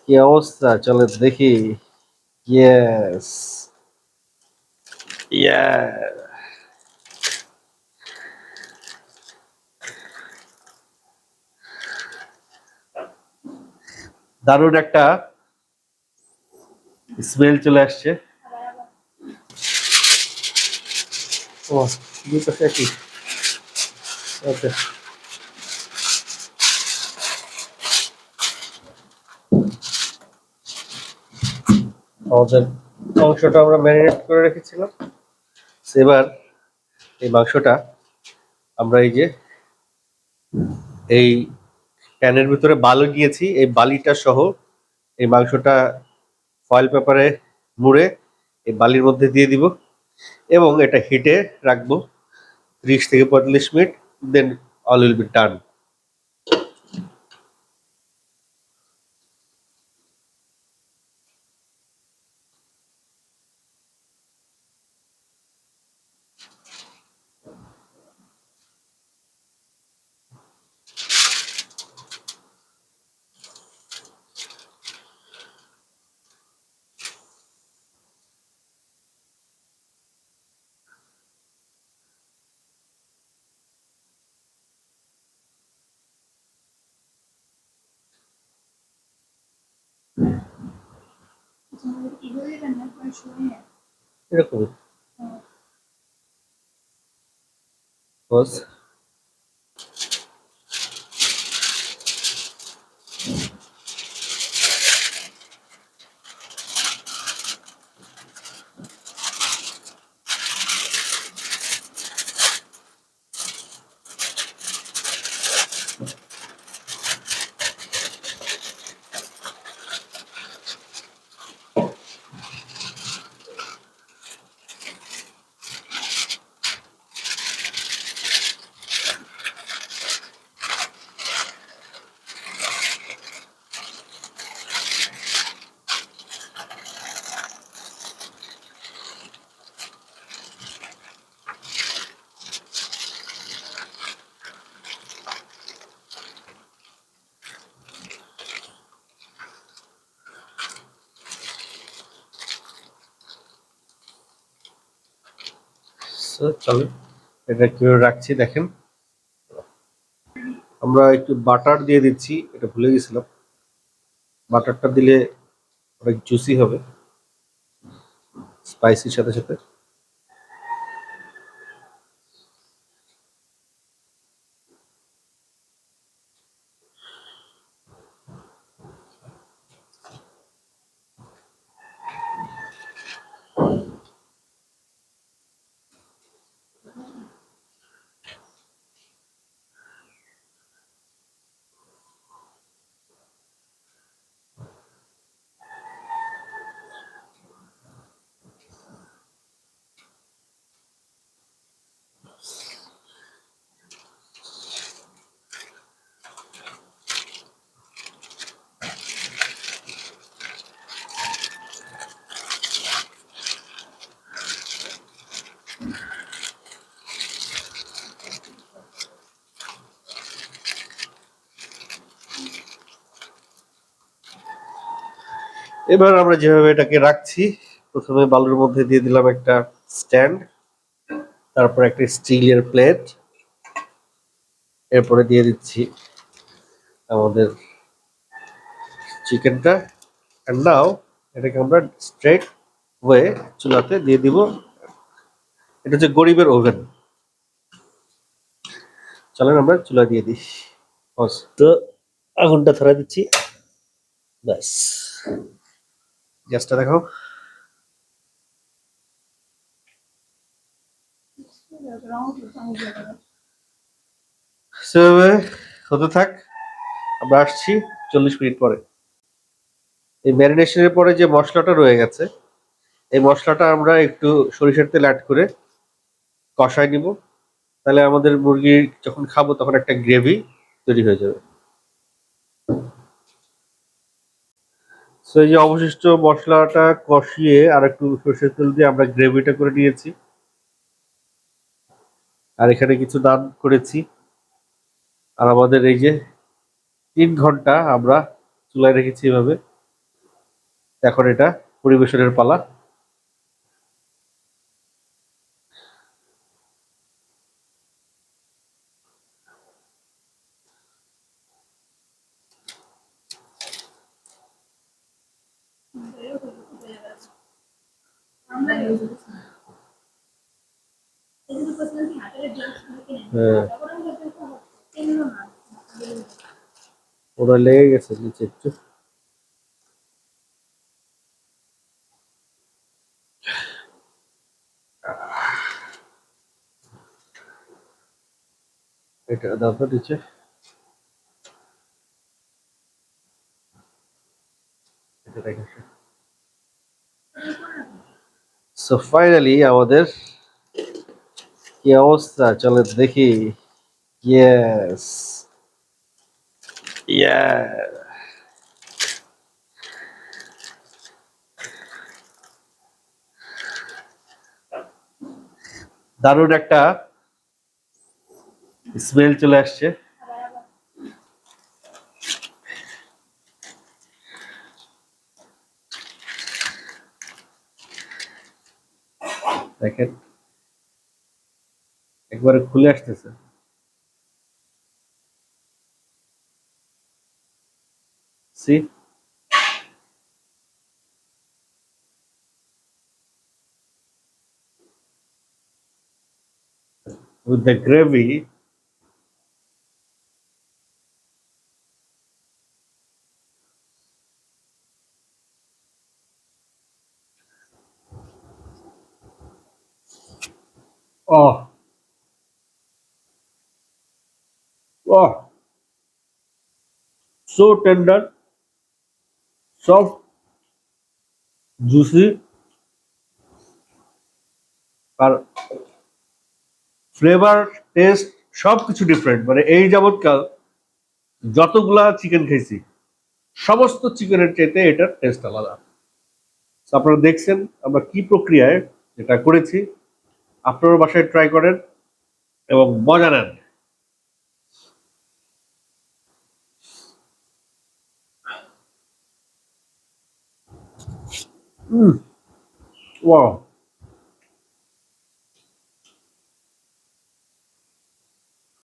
কি অবস্থা, চলে দেখি। ইয়েস, ইয়া, দারুণ একটা স্মেল চলে আসছে। ও, দুটো একই। ওকে, আমাদের মাংসটা আমরা ম্যারিনেট করে রেখেছিলাম। এবার এই মাংসটা আমরা এই প্যানের ভিতরে বালি দিয়েছি, এই বালিটা সহ এই মাংসটা ফয়েল পেপারে মুড়ে এই বালির মধ্যে দিয়ে দিব এবং এটা হিটে রাখবো 30 থেকে 45 minute. Then all will be done. এরকমই বস। চলো এটা কিভাবে রাখছি দেখেন। আমরা একটু বাটার দিয়ে দিচ্ছি, এটা ভুলে গেছিলাম। বাটারটা দিলে অনেক জুসি হবে স্পাইসির সাথে সাথে। এবার আমরা যেভাবে এটাকে রাখছি, প্রথমে বালুর মধ্যে দিয়ে দিলাম একটা স্ট্যান্ড, তারপর একটা স্টিলের প্লেট, এরপরে দিয়ে দিচ্ছি আমাদের চিকেনটা। এন্ড নাও এটাকে আমরা স্ট্রেট ওয়ে চুলাতে দিয়ে দিব। এটা হচ্ছে গরিবের ওভেন। চলেন আমরা চুলা দিয়ে দিই। তো আগুনটা ধরা দিচ্ছি, ব্যাস। গ্যাসটা দেখো। সেভাবে হতে থাক, আমরা আসছি 40 মিনিট পরে। এই ম্যারিনেশনের পরে যে মশলাটা রয়ে গেছে, এই মশলাটা আমরা একটু সরিষার তেল অ্যাড করে কষায় নিব। তাহলে আমাদের মুরগি যখন খাবো তখন একটা গ্রেভি তৈরি হয়ে যাবে। তো এই যে অবশিষ্ট মশলাটা কষিয়ে আর একটু সরষের তেল দিয়ে আমরা গ্রেভিটা করে নিয়েছি। আর এখানে কিছু নান করেছি। আর আমাদের এই যে 3 ঘন্টা আমরা চুলায় রেখেছি এভাবে। এখন এটা পরিবেশনের পালা। হ্যাঁ, ওরা লেগে গেছে নিচে একটু। এটা দাও তো নিচে। সো ফাইনালি আমাদের কি অবস্থা চলে দেখি। ইয়েস, ইয়া, দারুণ একটা স্মেল চলে আসছে। দেখেন একবারে খুলে আসতেছে। See, with the gravy. Oh, oh, so tender, soft, juicy, আর ফ্লেভার, টেস্ট সবকিছু ডিফারেন্ট। মানে এই যাবৎকাল যতগুলা চিকেন খাইছি সমস্ত চিকেনের চাইতে এটার টেস্ট আলাদা। So, আপনারা দেখছেন আমরা কি প্রক্রিয়ায় এটা করেছি। আপনারা বাসায় ট্রাই করেন এবং মজা নেন। ওয়াও।